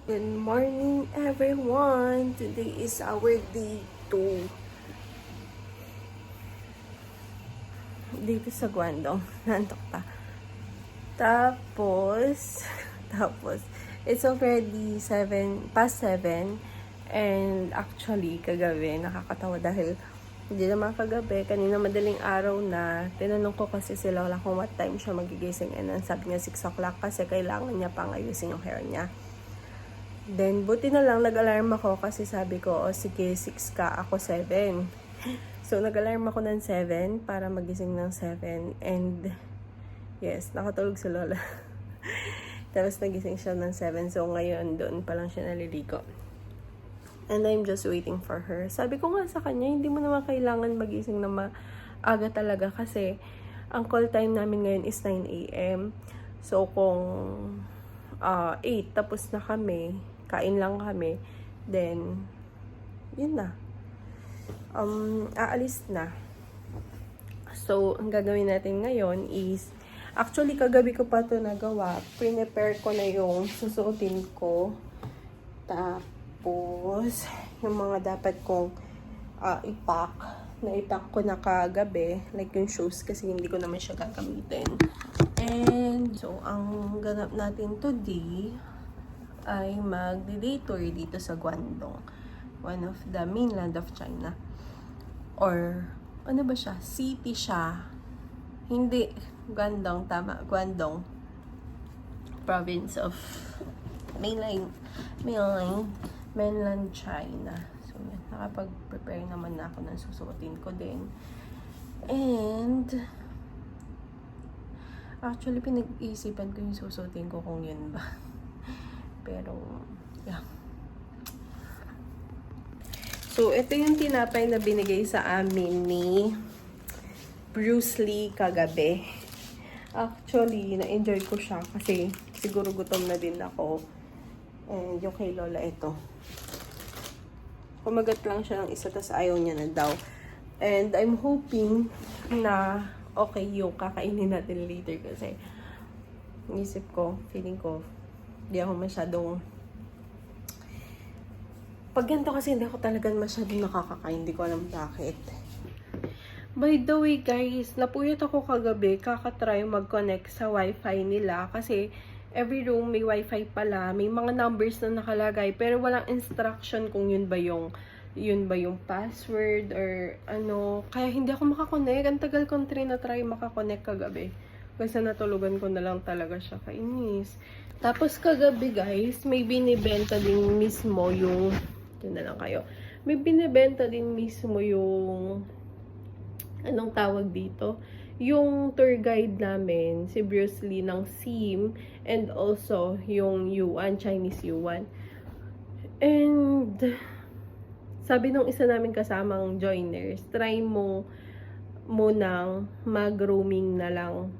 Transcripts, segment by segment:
Good morning, everyone! Today is our day 2 dito sa Guangdong. Nantok pa. Tapos, it's already past 7. And actually, kagabi, nakakatawa dahil hindi naman kagabi, kanina madaling araw na, tinanong ko kasi si Lola kung what time siya magigising. And then sabi niya 6 o'clock kasi kailangan niya pang ayusin yung hair niya. Then, buti na lang, nag-alarm ako kasi sabi ko, oh sige, 6 ka, ako 7. So, nag-alarm ako ng 7 para magising ng 7. And, yes, nakatulog si Lola. Tapos, nagising siya ng 7. So, ngayon, doon pa lang siya naliligo. And I'm just waiting for her. Sabi ko nga sa kanya, hindi mo naman kailangan magising na maaga talaga kasi ang call time namin ngayon is 9 a.m. So, kung 8, tapos na kami, kain lang kami, then, yun na. Aalis na. So, ang gagawin natin ngayon is, actually, kagabi ko pa ito nagawa. Prepare ko na yung susuotin ko. Tapos, yung mga dapat kong ipack. Na-ipack ko na kagabi. Like yung shoes, kasi hindi ko naman siya gagamitin. And, so, ang ganap natin today ay mag-day tour dito sa Guangdong. One of the mainland of China. Or, ano ba siya? City siya. Hindi. Guangdong, tama. Guangdong. Province of mainland China. So, yan. Nakapag-prepare naman na ako ng susuotin ko din. And, actually, pinag-iisipan ko yung susuotin ko kung yun ba. Pero, yeah. So, ito yung tinapay na binigay sa amin ni Bruce Lee kagabi. Actually, na-enjoy ko siya kasi siguro gutom na din ako. And yung kay Lola, ito. Kumagat lang siya ng isa, tas ayaw niya na daw. And I'm hoping na okay yung kakainin natin later kasi isip ko, feeling ko, hindi ako masyadong pag ganito kasi hindi ako talagang masyadong nakakakain. Hindi ko alam bakit. By the way guys, napuyat ako kagabi kakatry mag-connect sa wifi nila kasi every room may wifi pala. May mga numbers na nakalagay pero walang instruction kung yun ba yung password or ano. Kaya hindi ako makakonect. Ang tagal kong try makakonect kagabi. Kasi natulugan ko na lang talaga siya. Kainis. Tapos kagabi guys, may binibenta din mismo yung, ito na lang kayo, may binibenta din mismo yung, anong tawag dito? Yung tour guide namin, si Bruce Lee ng SIM, and also yung yuan, Chinese yuan. And, sabi nung isa namin kasamang joiners, try mo munang mag-roaming na lang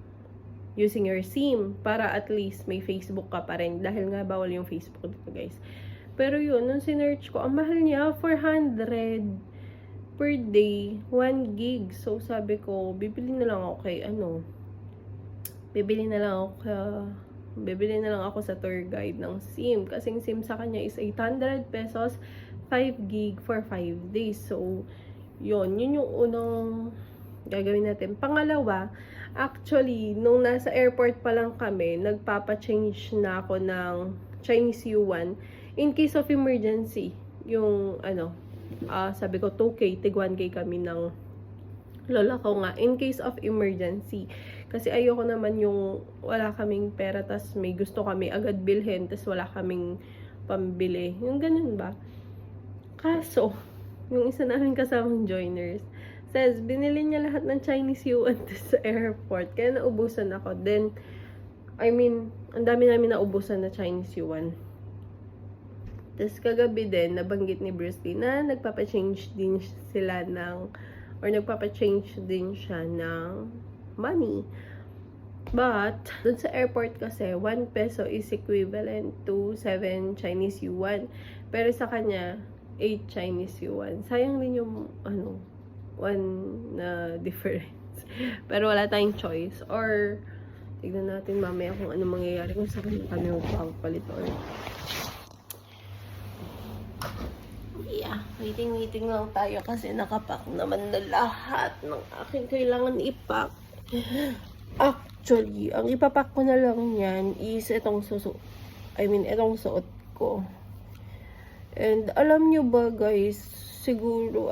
using your SIM para at least may Facebook ka pa rin dahil nga bawal yung Facebook dito guys. Pero yun, nung sinearch ko, ang mahal niya 400 per day, 1 gig. So sabi ko, bibili na lang ako sa tour guide ng SIM. Kasing SIM sa kanya is 800 pesos, 5 gig for 5 days. So yun yung unang gagawin natin. Pangalawa, actually, nung nasa airport pa lang kami, nagpapa-change na ako ng Chinese yuan in case of emergency. Yung, sabi ko, 2K, tig 1K kami ng lola ko nga, in case of emergency. Kasi ayoko naman yung wala kaming pera, tas may gusto kami agad bilhin, tas wala kaming pambili. Yung ganun ba? Kaso, yung isa namin kasamang joiners, says, binili niya lahat ng Chinese yuan sa airport. Kaya naubusan ako. Then, ang dami namin naubusan na Chinese yuan. Tapos kagabi din, nabanggit ni Bruce Lee na nagpapa-change din siya ng money. But, dun sa airport kasi, 1 peso is equivalent to 7 Chinese yuan. Pero sa kanya, 8 Chinese yuan. Sayang din yung, 1 na difference. Pero wala tayong choice. Or, tignan natin mamaya kung ano mangyayari kung sa kanya kami magpapalit or Waiting lang tayo kasi nakapack naman na lahat ng aking kailangan ipack. Actually, ang ipapack ko na lang yan is itong itong suot ko. And alam nyo ba guys, siguro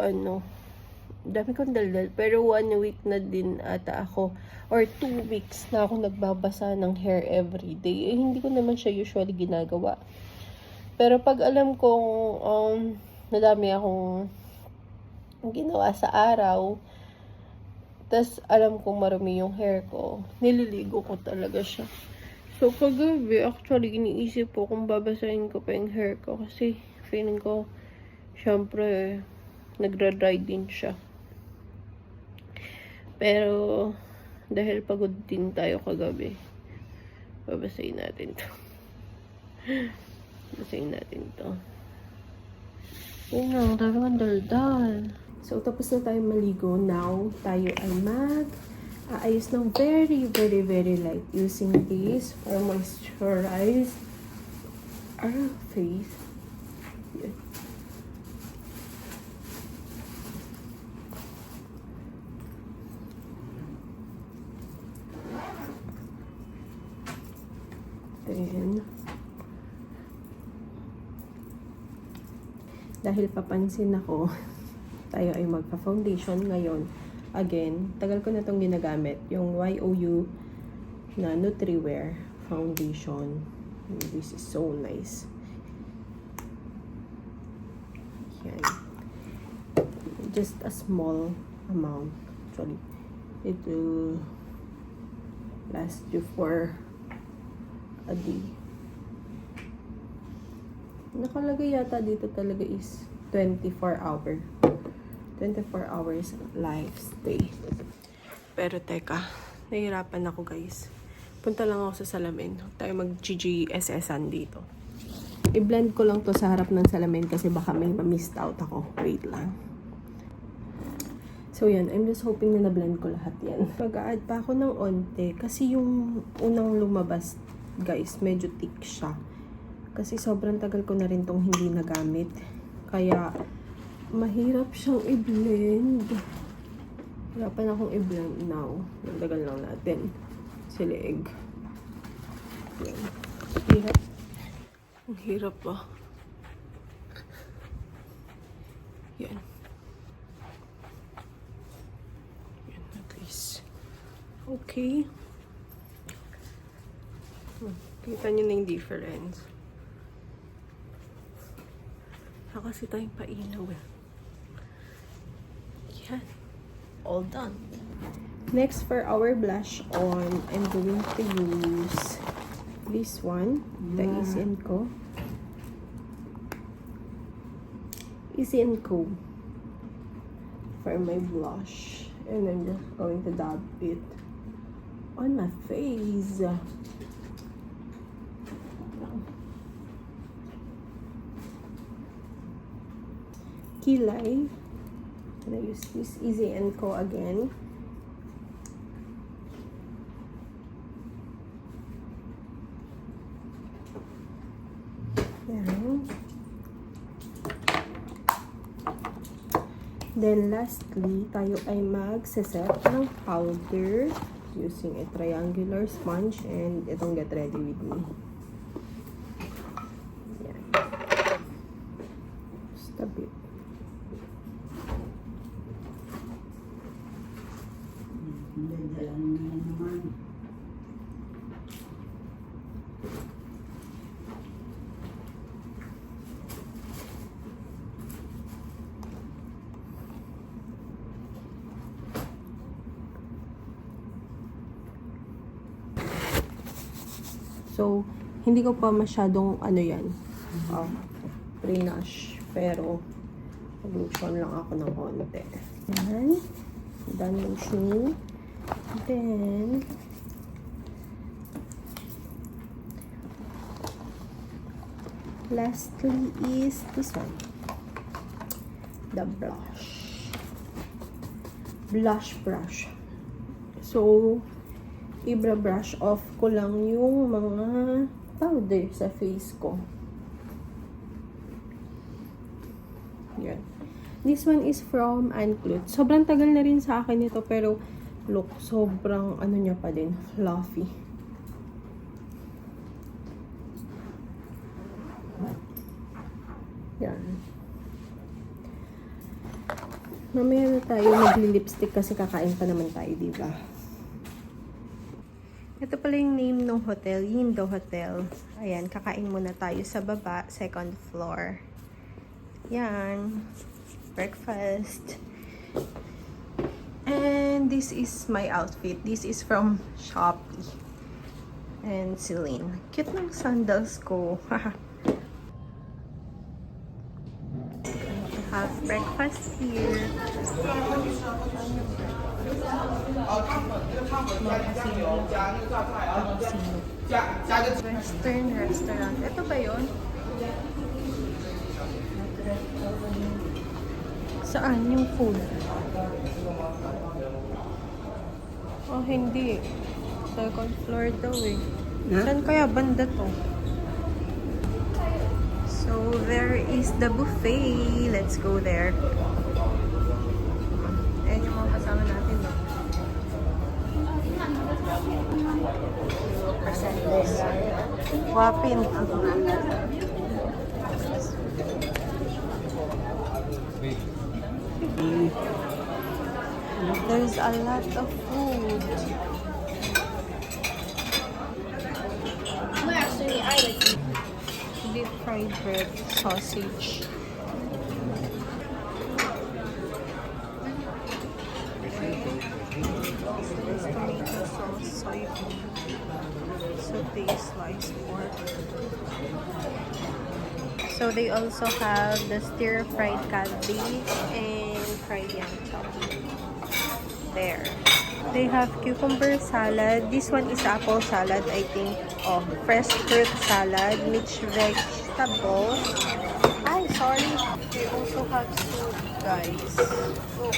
dami kong daldal, pero 1 week na din ata ako, or 2 weeks na ako nagbabasa ng hair everyday. Hindi ko naman siya usually ginagawa. Pero pag alam kong nadami akong ginawa sa araw, tas alam kong marumi yung hair ko, nililigo ko talaga siya. So, kagabi, actually, iniisip ko kung babasahin ko pa yung hair ko kasi feeling ko, syempre, nagra-dry din siya. Pero, dahil pagod din tayo kagabi, babasahin natin to. Babasahin natin to. Yun lang, talagang daldal. So, tapos na tayo maligo. Now, tayo ay ayos ng very, very, very light using this for moisturize our face. Yan. Then, dahil papansin ako, tayo ay magpa-foundation ngayon. Again, tagal ko na itong ginagamit. Yung YOU na Nutriwear foundation. This is so nice. Yan. Just a small amount. Actually, it will last you for a day. Nakalagay yata dito talaga is 24 hours lifestay. Pero teka, nahihirapan ako guys. Punta lang ako sa salamin. Tayo mag-GGSS-an dito. I-blend ko lang to sa harap ng salamin kasi baka may ma-missed out ako. Wait lang. So yan, I'm just hoping na na-blend ko lahat yan. Mag-a-add pa ako ng onte kasi yung unang lumabas guys, medyo thick siya. Kasi sobrang tagal ko na rin tong hindi nagamit. Kaya, mahirap siyang i-blend. Hirapan akong i-blend now. Nagdagan lang natin. Silig. Yan. Hirap. Ang hirap ba? Yan. Yan, at least. Okay. Kita nyo na yung difference. Kasi tayong painaw. Yan. All done. Next, for our blush on, I'm going to use this one. The Easy & Co. Easy & Co. For my blush. And I'm just going to dab it on my face. Kilay. I'm gonna use this Easy & Co again. Yan. Then lastly, tayo ay mag-set ng powder using a triangular sponge and itong Get Ready With Me. Yan. Just a bit. So, hindi ko pa masyadong pre-nash. Pero, mag-lotion lang ako ng konti. Yan. Done lotioning. Then, lastly is this one. The blush. Blush brush. So, i-brush off ko lang yung mga powder sa face ko. Yan. This one is from Anclut. Sobrang tagal na rin sa akin ito, pero look, sobrang ano niya pa din, fluffy. Yan. Mamaya na tayo magli-lipstick kasi kakain pa naman tayo, diba? Ito pala yung name ng hotel, Yindo Hotel. Ayan, kakain muna tayo sa baba, second floor. Yan. Breakfast. And this is my outfit. This is from Shopee. And Celine. Cute ng sandals ko. Have breakfast here. Western restaurant. Ito ba yun? Saan yung food? Oh, hindi. Second floor daw eh. Saan kaya banda to? So, there is the buffet. Let's go there. Ayan yung mga kasama natin, no? Wapin. There's a lot of food. Well, actually, I like it. Deep fried bread, sausage. There's tomato sauce, soybean, sauté, sliced pork. So they also have the stir-fried cabbage and fried yam chop. There. They have cucumber salad. This one is apple salad, I think. Oh, fresh fruit salad, mixed vegetables. Ay, sorry. They also have soup, guys. Oh.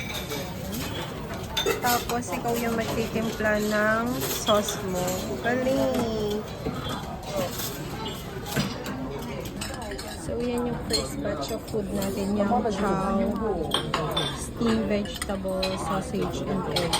Tapos, ikaw yung magtitimpla ng sauce mo. Galing! So, yan yung first batch of food natin. Yam chow, steamed vegetable, sausage, and egg.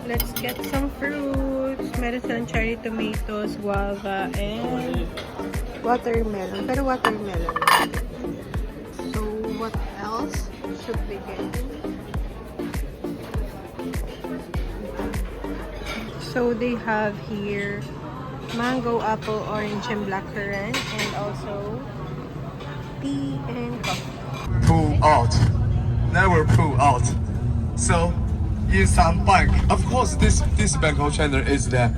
Let's get some fruits. Meron cherry tomatoes, guava, and watermelon. Pero watermelon. So, what else should we get? So, they have here mango, apple, orange, and blackcurrant. And also tea and coffee. Pull out. Never pull out. So, in some bank, of course, this Bangkok channel is the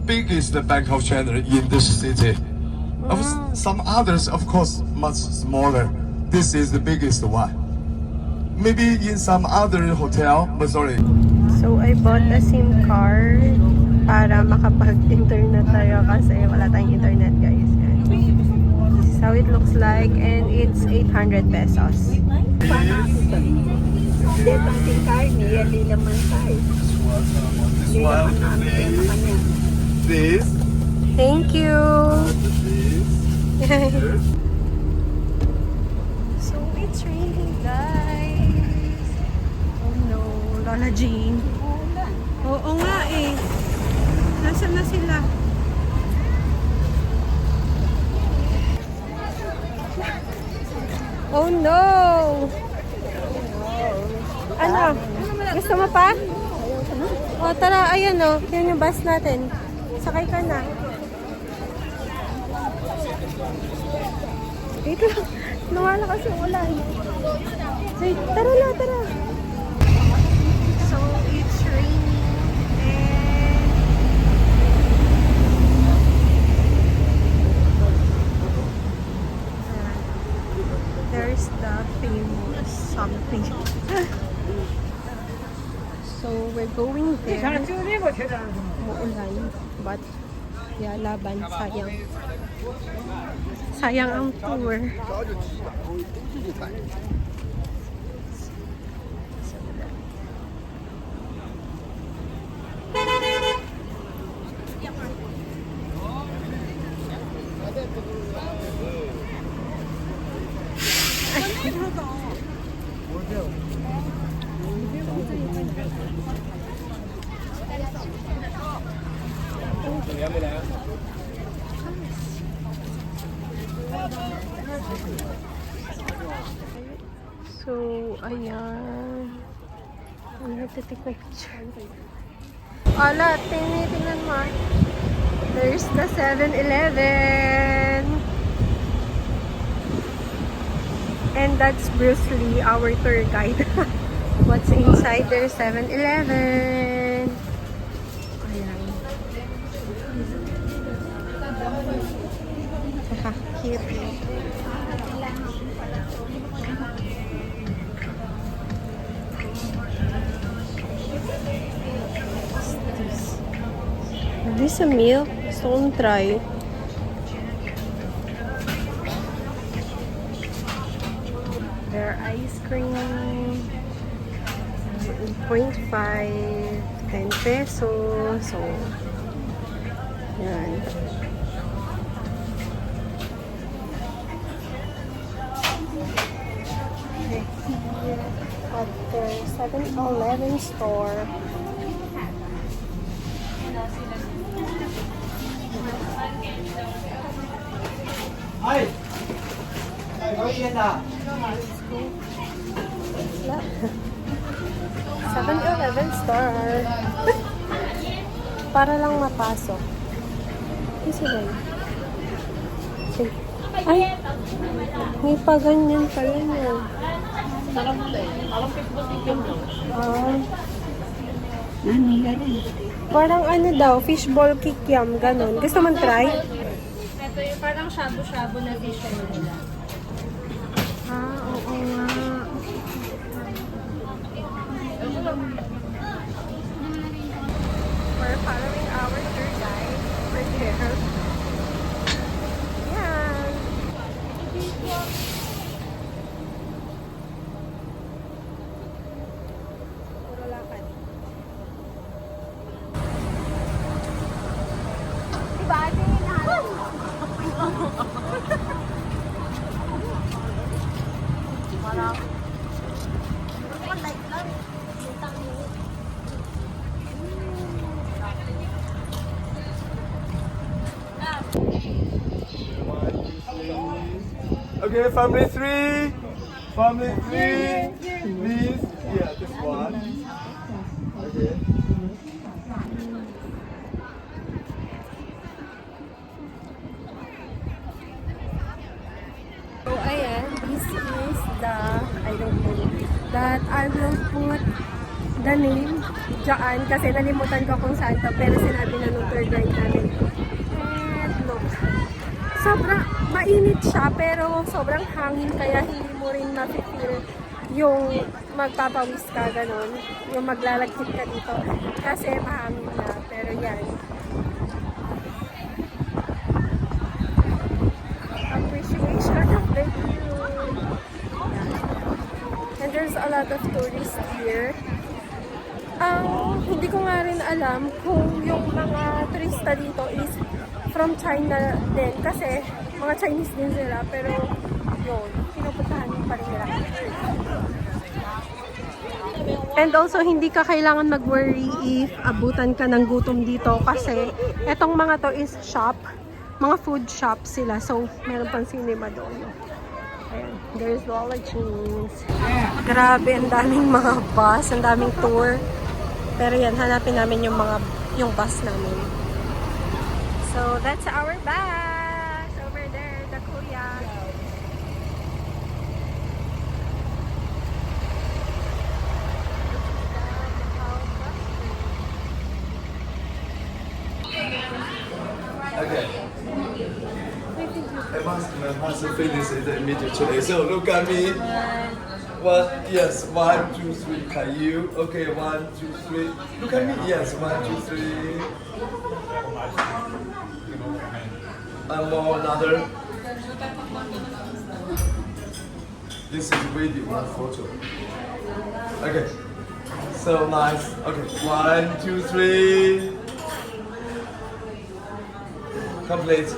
biggest Bangkok channel in this city. Of some others, of course, much smaller. This is the biggest one. Maybe in some other hotel, but sorry. So, I bought a SIM card para makapag-internet tayo kasi wala tayong internet, guys. Yan. This is how it looks like, and it's 800 pesos. This. Thank you! So, it's raining, guys. Oh no, Lola Jean. Oo nga eh. Nasaan na sila? Oh no! Ano? Gusto mo pa? O tara, ayan o. Yan yung bus natin. Sakay ka na. Dito lang. Nawala kasi ulan. So, tara na, tara. So, it's raining. And there's the famous something. So, we're going there. Uulan. But, yeah, laban. Sayang. Sayang ang tour. So, So, ayan. Ano, nagtitik na picture. Ala, tingnan mo. There's the 7-Eleven. And that's Bruce Lee, our tour guide. What's inside their 7-Eleven? Ayan. Haha, cute. This a milk? Gusto kong try. Their ice cream. 0.5. 10 pesos. So, yan. At their 7-Eleven store. Ay! Ay, yan na. 7-Eleven store. Para lang mapasok. Kasi ba yun? Ay! May pa ganyan pala niya. Parang ano daw, fishball kikiam, ganon. Gusto mo try? Ito yung parang shabu-shabu na fish nila. Oo nga. We're following our tour guide over there. Yan. Puro lakad. Diba ate hinahanap? Okay, family three. Family three. Please. Yeah, this one. Okay. So, ayan, this is the, I don't know, that I will put the name dyan kasi nalimutan ko kung saan to, pero sinabi na nung tour guide namin. And look, sobrang mainit siya, pero sobrang hangin kaya hindi mo rin ma-feel yung magpapawis ka, ganon, yung maglalagkit ka dito kasi mahangin na, pero yan. Appreciation of the view. And there's a lot of tourists here. Hindi ko nga rin alam kung yung mga turista dito is from China din kasi mga Chinese din sila, pero yun, pinupuntahan pa rin nila. And also, hindi ka kailangan mag-worry if abutan ka ng gutom dito kasi etong mga to is shop. Mga food shop sila. So, meron pang cinema doon. Ayan. There's Lola Jeans. Grabe, ang daming mga bus, ang daming tour. Pero yan, hanapin namin yung bus namin. So, that's our bus. Over there, the kuya. Okay. I must finish it immediately. So look at me. One, yes, 1, 2, 3. Can you? Okay, 1, 2, 3. Look at me. Yes, 1, 2, 3. And more another. This is video, not photo. Okay. So nice. Okay, 1, 2, 3. Complete.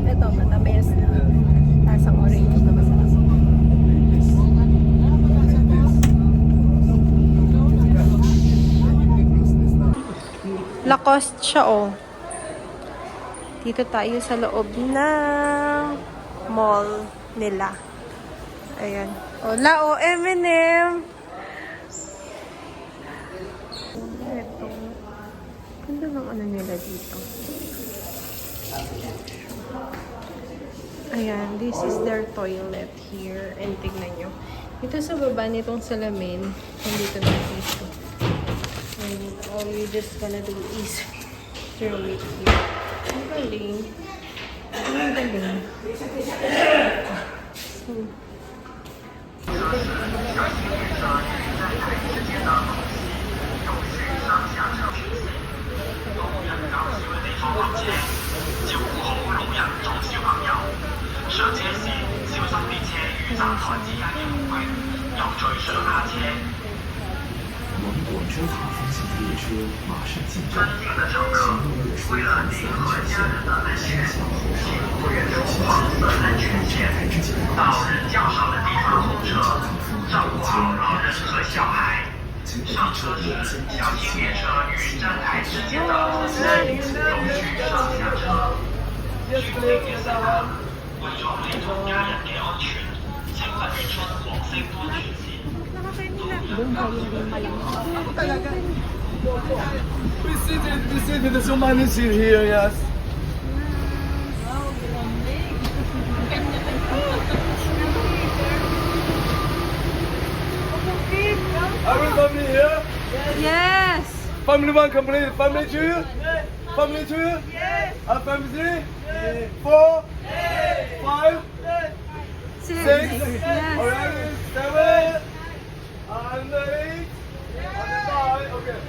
Ito, matamis na. Tasang orange na masarap. Lacoste siya, oh. Dito tayo sa loob ng mall nila. Ayan. Hola, oh, M&M! Ito. Ganda ng ano nila dito. Ayan, this is their toilet here. And tignan nyo. Dito sa baba nitong salamin, nandito na tissue. And all you're just gonna do is throw it here. Ang galing. Ang galing. We seated, there's so many seats here, yes. Are we family here? Yes! Family 1 complete. Family 2? Yes. Family 2? Yes. Family 3? Yes. 4? Yes. 5? Yes. 6? Yes. Alright, 7? And 8? And 5? Okay.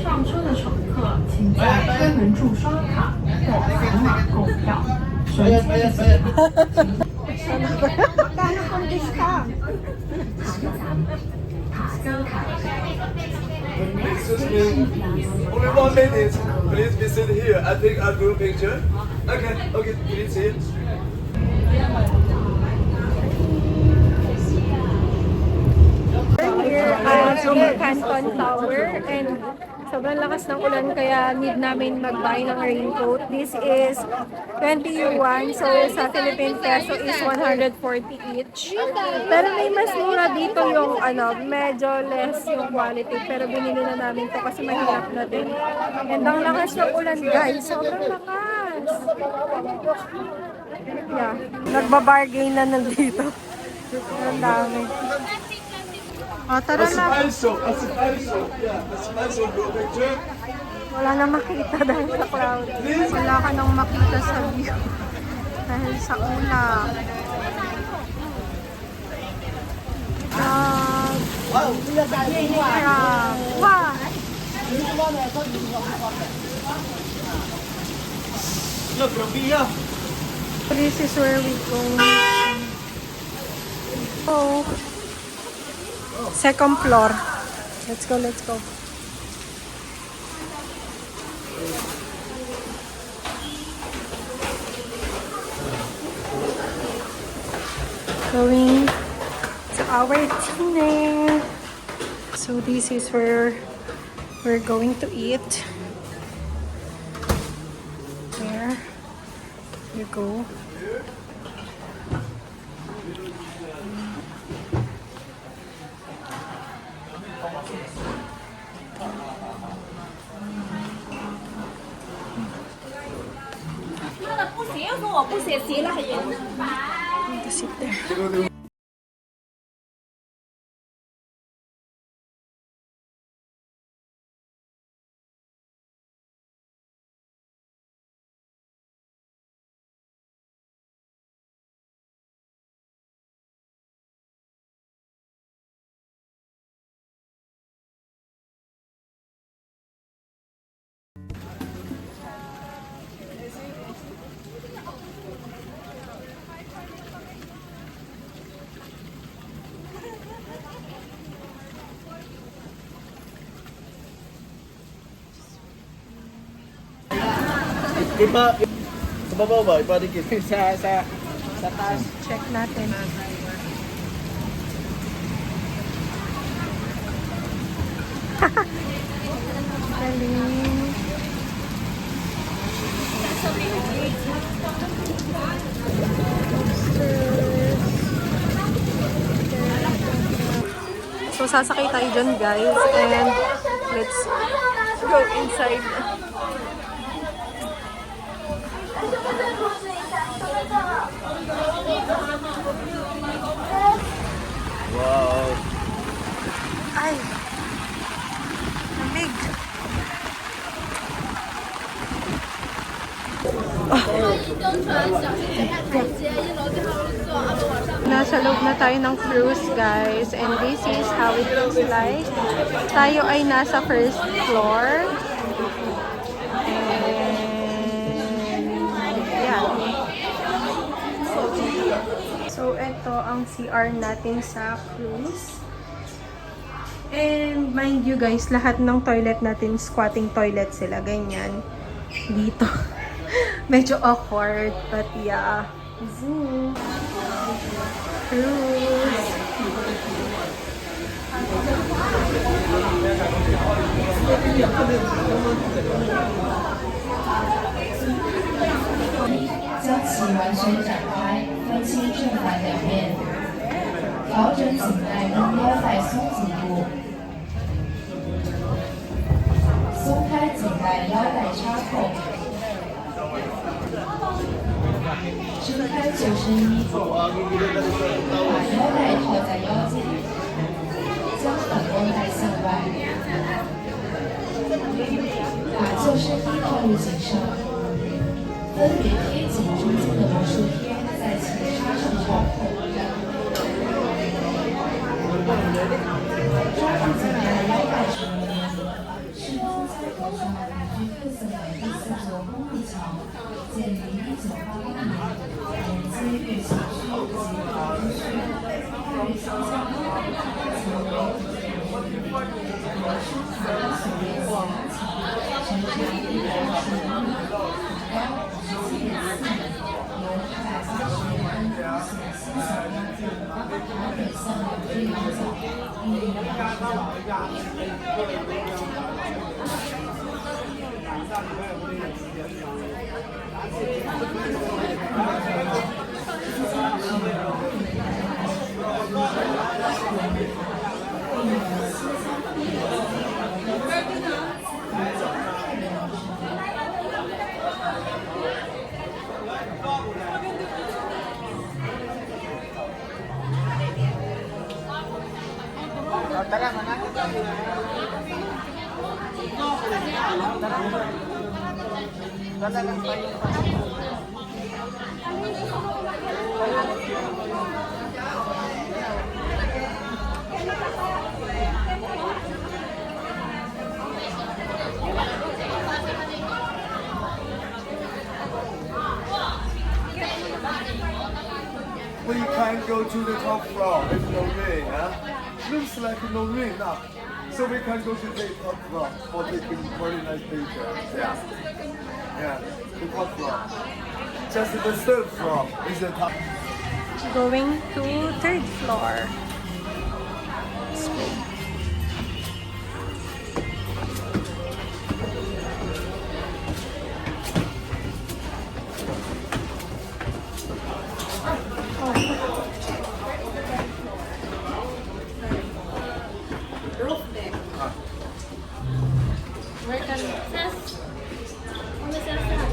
上车的乘客，请在车门处刷卡或扫码购票。选择的卡，Excuse me. Only 1 minute. Please be seated here. I take a group picture. Okay, please sit. Here at the Canton Tower and sobrang lakas ng ulan kaya need namin mag-buy ng raincoat. This is 20 yuan, so sa Philippine peso is 140 each. Pero may mas mura dito yung medyo less yung quality pero binili na namin to kasi mahirap na din. And ang lakas ng ulan guys, sobrang lakas. Yeah, nagbabargain na nandito. Ang dami. Tara na. Espresso group picture. Wala na makita dahil sa crowd. Wala ka nang makita sa view. Dahil sa ulap. Wow! Wow! Look, Rabia. This is where we go. Oh. Second floor. Let's go, let's go. Going to our dinner. So this is where we're going to eat. There you go. To sit there. Sa babaw ba? Ipadikit. Sa taas. Check natin. Galing. So, sasakay tayo dyan, guys. And let's go inside. Wow. Ay! Lamig! Nasa loob na tayo ng cruise, guys. And this is how it looks like. Tayo ay nasa first floor. And yeah. So, ito ang CR natin sa cruise. And mind you guys, lahat ng toilet natin, squatting toilet sila, ganyan. Dito. Medyo awkward, but yeah. Zoom. Cruise.将其完全展开，分清正反两面，调整颈带跟腰带松紧度，松开颈带腰带插扣，撑开救生衣，把腰带套在腰间，将反绷带向外，把救生衣套入颈上。分别贴紧中间的魔术贴，在其插上插扣，抓住颈带腰带成员，是出差途上旅居特色的第4座公路桥，建于1988年，连接月形区及华东区，大约相向成为和舒塔的所谓斜拉桥，全长115米。7.4米，由880元高速新小鸭店台北向两只羊角，一律We can't go to the top floor if no rain, huh? Looks like no rain now. So we can go to the top floor for taking very nice pictures. Yeah. Yeah, the top floor. Just the third floor is the top. Going to 3rd floor. Let's go.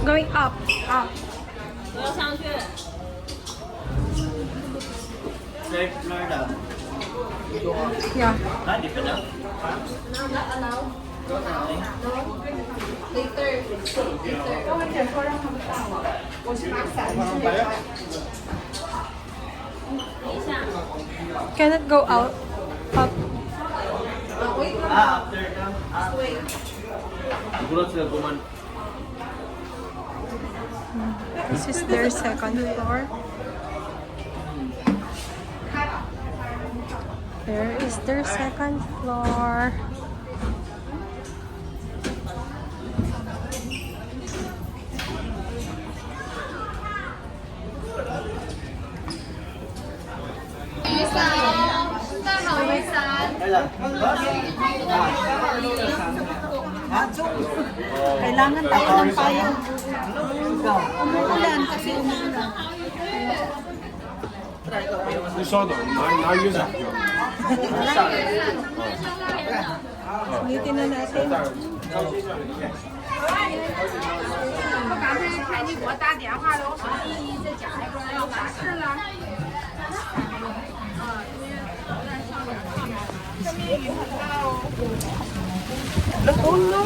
Going up, up. 我要上去。 Safe Florida. Yeah. Ah, di pa na. Cannot go out. Up. Ah, after na. Siguro sila guman. This is their 2nd floor. There is their 2nd floor. Kailangan tayo ng payong. Umuulan kasi umuulan. Ulitin na natin. 不赶快给你给我打电话了，我说你在家里边要办事了。Oh no!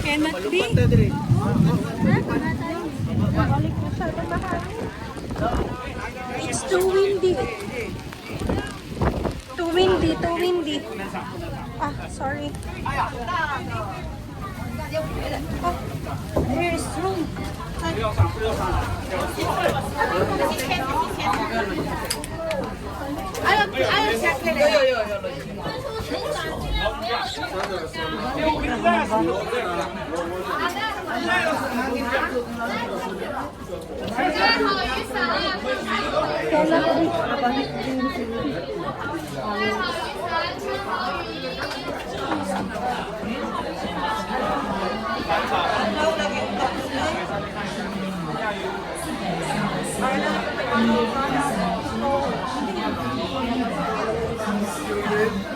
Cannot be. Balik na siya ng bahay. It's too windy. Too windy, too windy. Ah, sorry. Oh, there is room.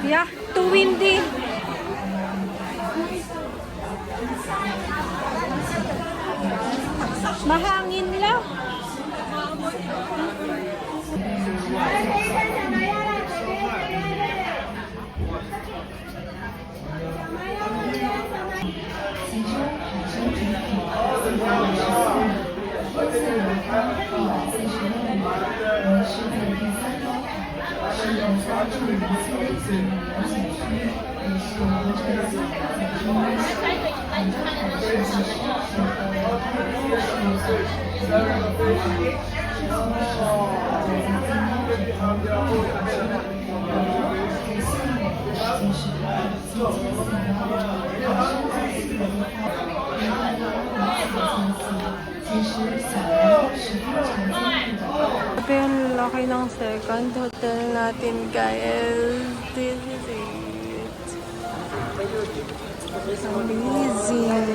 Yeah, too windy. Mahangin lang. Ito yung laki ng second hotel natin, guys. This is it. Amazing.